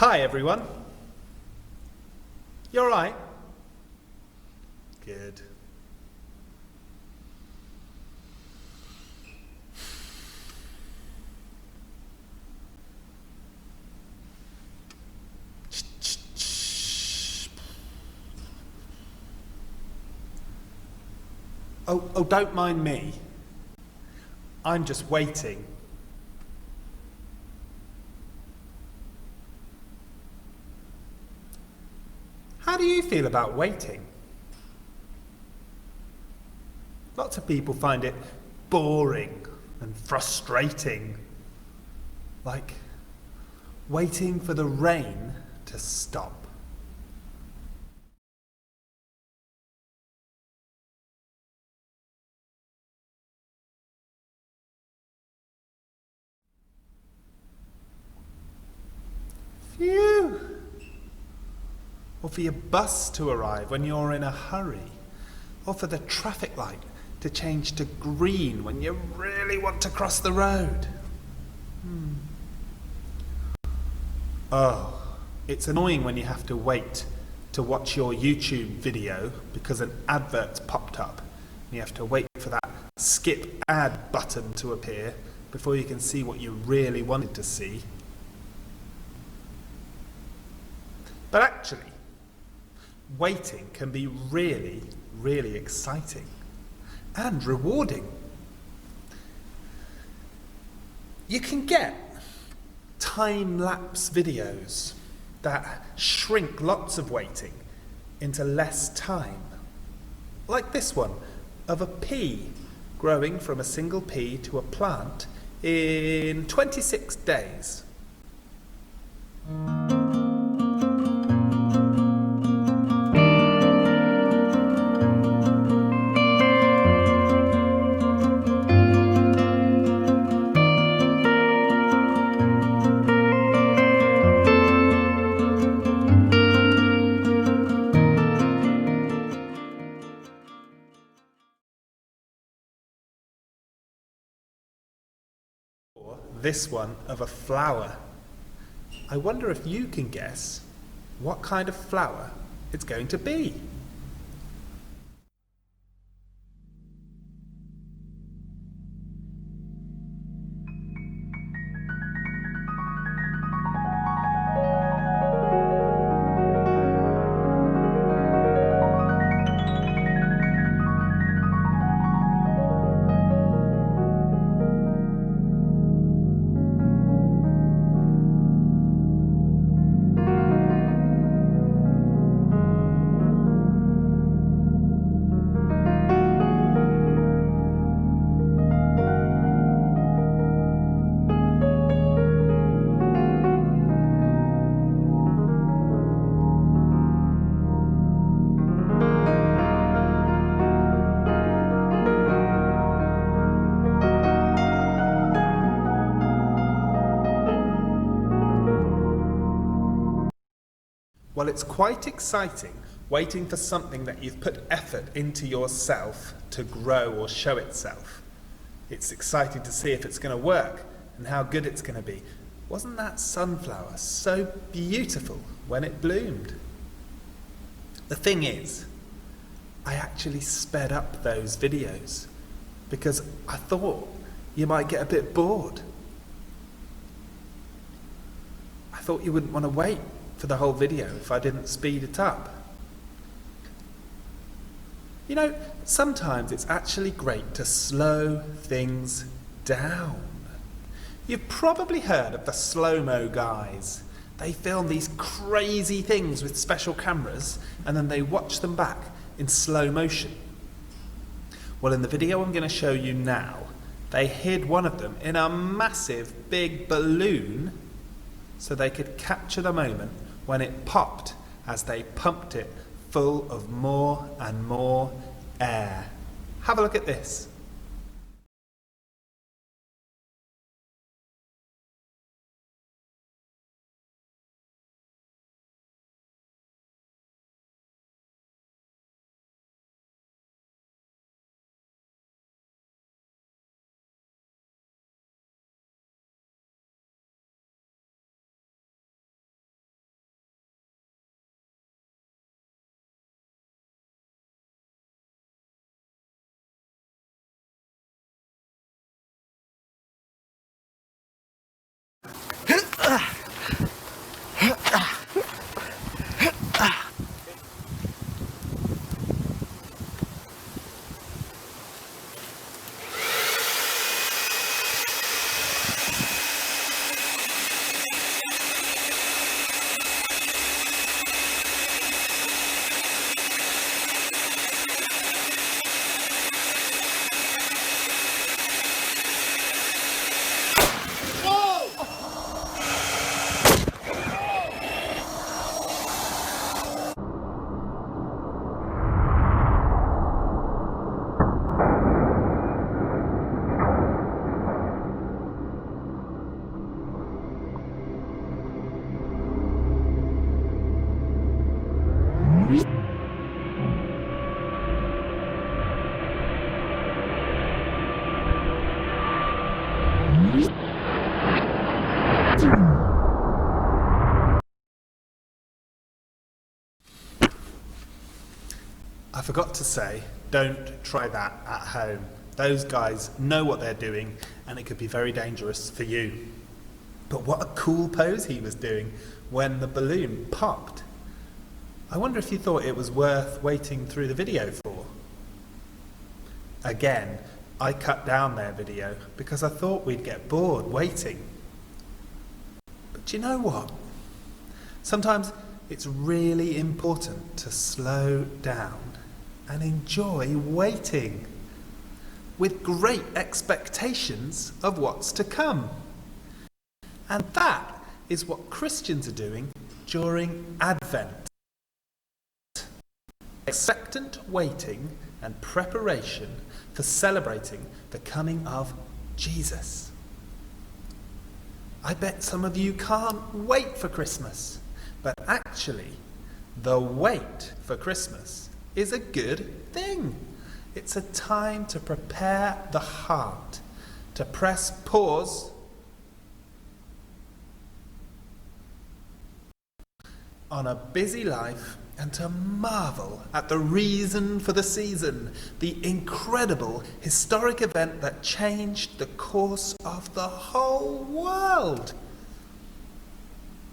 Hi everyone. You alright? Good. Oh, don't mind me. I'm just waiting. How do you feel about waiting? Lots of people find it boring and frustrating. Like waiting for the rain to stop. Phew! Or for your bus to arrive when you're in a hurry. Or for the traffic light to change to green when you really want to cross the road. Oh, it's annoying when you have to wait to watch your YouTube video because an advert's popped up. And you have to wait for that skip ad button to appear before you can see what you really wanted to see. But actually, waiting can be really, really exciting and rewarding. You can get time-lapse videos that shrink lots of waiting into less time. Like this one of a pea growing from a single pea to a plant in 26 days. Or this one of a flower. I wonder if you can guess what kind of flower it's going to be. Well, it's quite exciting waiting for something that you've put effort into yourself to grow or show itself. It's exciting to see if it's going to work and how good it's going to be. Wasn't that sunflower so beautiful when it bloomed? The thing is, I actually sped up those videos because I thought you might get a bit bored. I thought you wouldn't want to wait for the whole video if I didn't speed it up. You know, sometimes it's actually great to slow things down. You've probably heard of the slow-mo guys. They film these crazy things with special cameras and then they watch them back in slow motion. Well, in the video I'm going to show you now, they hid one of them in a massive big balloon so they could capture the moment when it popped as they pumped it full of more and more air. Have a look at this. forgot to say, don't try that at home. Those guys know what they're doing, and it could be very dangerous for you. But what a cool pose he was doing when the balloon popped. I wonder if you thought it was worth waiting through the video for. Again, I cut down their video because I thought we'd get bored waiting. But you know what? Sometimes it's really important to slow down and enjoy waiting with great expectations of what's to come. And that is what Christians are doing during Advent. Expectant waiting and preparation for celebrating the coming of Jesus. I bet some of you can't wait for Christmas, but actually, the wait for Christmas is a good thing. It's a time to prepare the heart, to press pause on a busy life and to marvel at the reason for the season, the incredible historic event that changed the course of the whole world.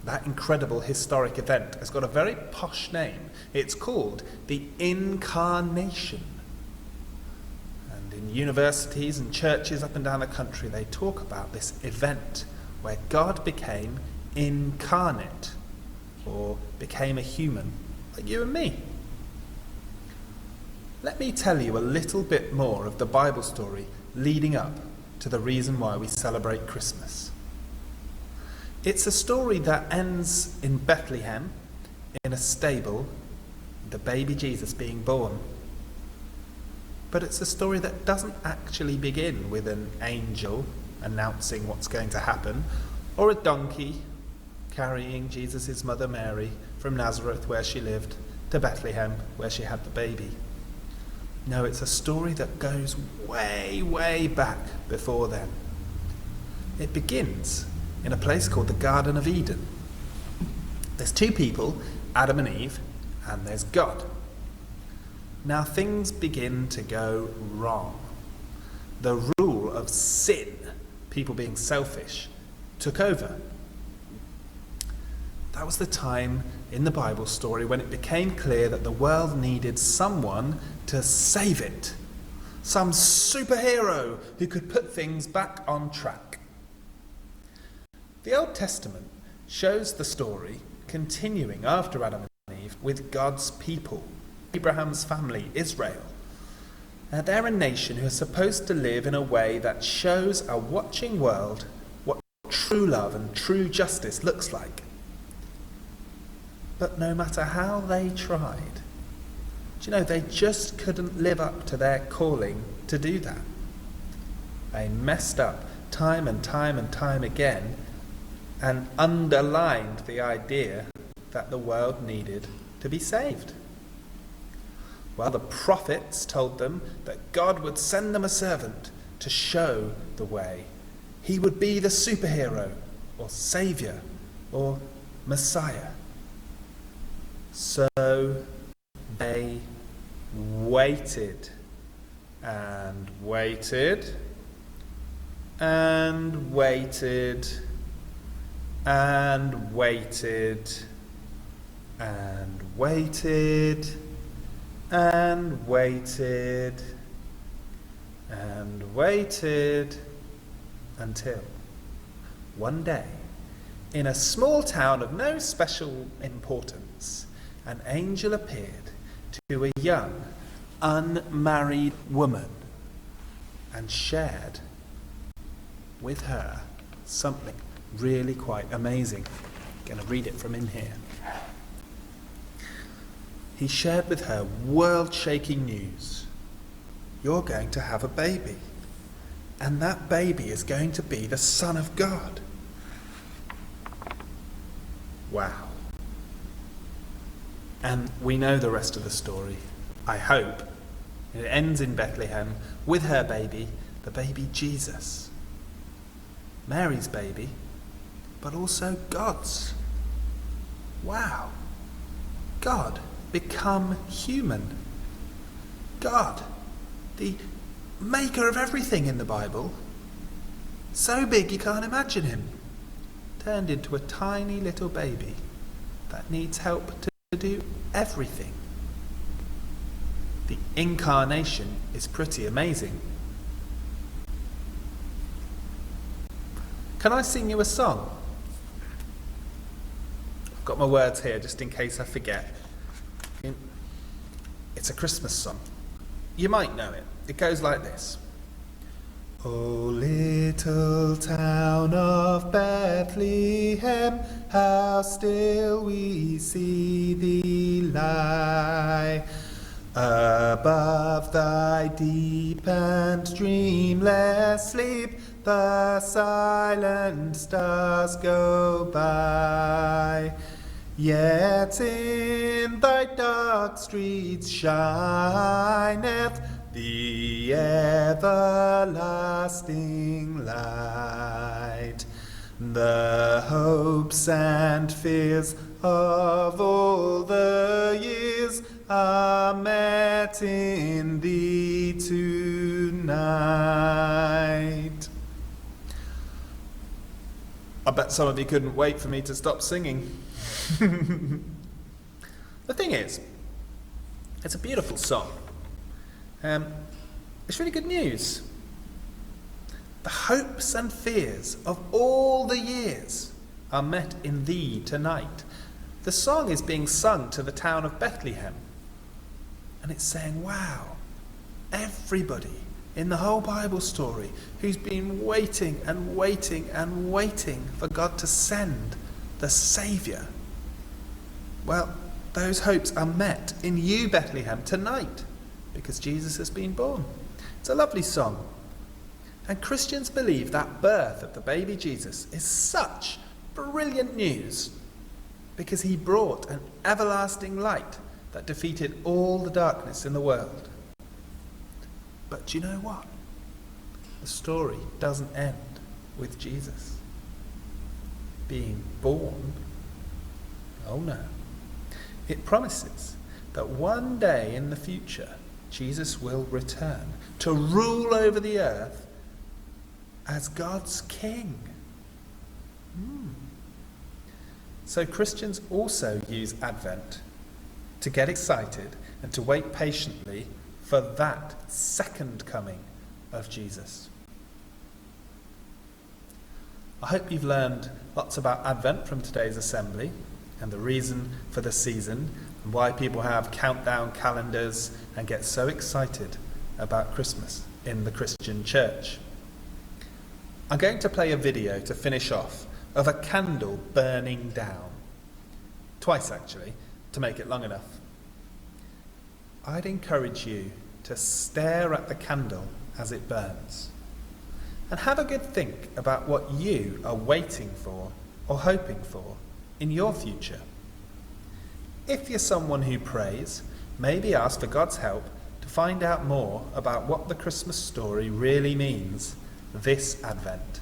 That incredible historic event has got a very posh name. It's called the Incarnation. And in universities and churches up and down the country, they talk about this event where God became incarnate, or became a human, like you and me. Let me tell you a little bit more of the Bible story leading up to the reason why we celebrate Christmas. It's a story that ends in Bethlehem, in a stable, the baby Jesus being born. But it's a story that doesn't actually begin with an angel announcing what's going to happen, or a donkey carrying Jesus' mother Mary from Nazareth, where she lived, to Bethlehem, where she had the baby. No, it's a story that goes way, way back before then. It begins in a place called the Garden of Eden. There's two people, Adam and Eve, and there's God. Now things begin to go wrong. The rule of sin, people being selfish, took over. That was the time in the Bible story when it became clear that the world needed someone to save it. Some superhero who could put things back on track. The Old Testament shows the story continuing after Adam and Eve with God's people, Abraham's family, Israel. Now, they're a nation who are supposed to live in a way that shows a watching world what true love and true justice looks like. But no matter how they tried, do you know, they just couldn't live up to their calling to do that. They messed up time and time and time again and underlined the idea that the world needed to be saved. Well, the prophets told them that God would send them a servant to show the way. He would be the superhero or savior or Messiah. So they waited and waited and waited and waited and waited and waited and waited until one day, in a small town of no special importance, an angel appeared to a young, unmarried woman and shared with her something really quite amazing. I'm going to read it from in here. He shared with her world-shaking news. You're going to have a baby, and that baby is going to be the Son of God. Wow. And we know the rest of the story, I hope. It ends in Bethlehem with her baby, the baby Jesus. Mary's baby, but also God's. Wow. God become human. God, the maker of everything in the Bible, so big you can't imagine him, turned into a tiny little baby that needs help to do everything. The incarnation is pretty amazing. Can I sing you a song? I've got my words here just in case I forget. It's a Christmas song. You might know it. It goes like this. O little town of Bethlehem, how still we see thee lie. Above thy deep and dreamless sleep, the silent stars go by. Yet in thy dark streets shineth the everlasting light. The hopes and fears of all the years are met in thee tonight. I bet some of you couldn't wait for me to stop singing. The thing is, it's a beautiful song. It's really good news. The hopes and fears of all the years are met in thee tonight. The song is being sung to the town of Bethlehem. And it's saying, wow, everybody in the whole Bible story who's been waiting and waiting and waiting for God to send the Saviour, well, those hopes are met in you, Bethlehem, tonight, because Jesus has been born. It's a lovely song. And Christians believe that birth of the baby Jesus is such brilliant news because he brought an everlasting light that defeated all the darkness in the world. But do you know what? The story doesn't end with Jesus being born. Oh no. It promises that one day in the future, Jesus will return to rule over the earth as God's king. So Christians also use Advent to get excited and to wait patiently for that second coming of Jesus. I hope you've learned lots about Advent from today's assembly and the reason for the season and why people have countdown calendars and get so excited about Christmas in the Christian church. I'm going to play a video to finish off of a candle burning down. Twice actually, to make it long enough. I'd encourage you to stare at the candle as it burns and have a good think about what you are waiting for or hoping for in your future. If you're someone who prays, maybe ask for God's help to find out more about what the Christmas story really means this Advent.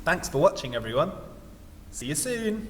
Thanks for watching, everyone. See you soon.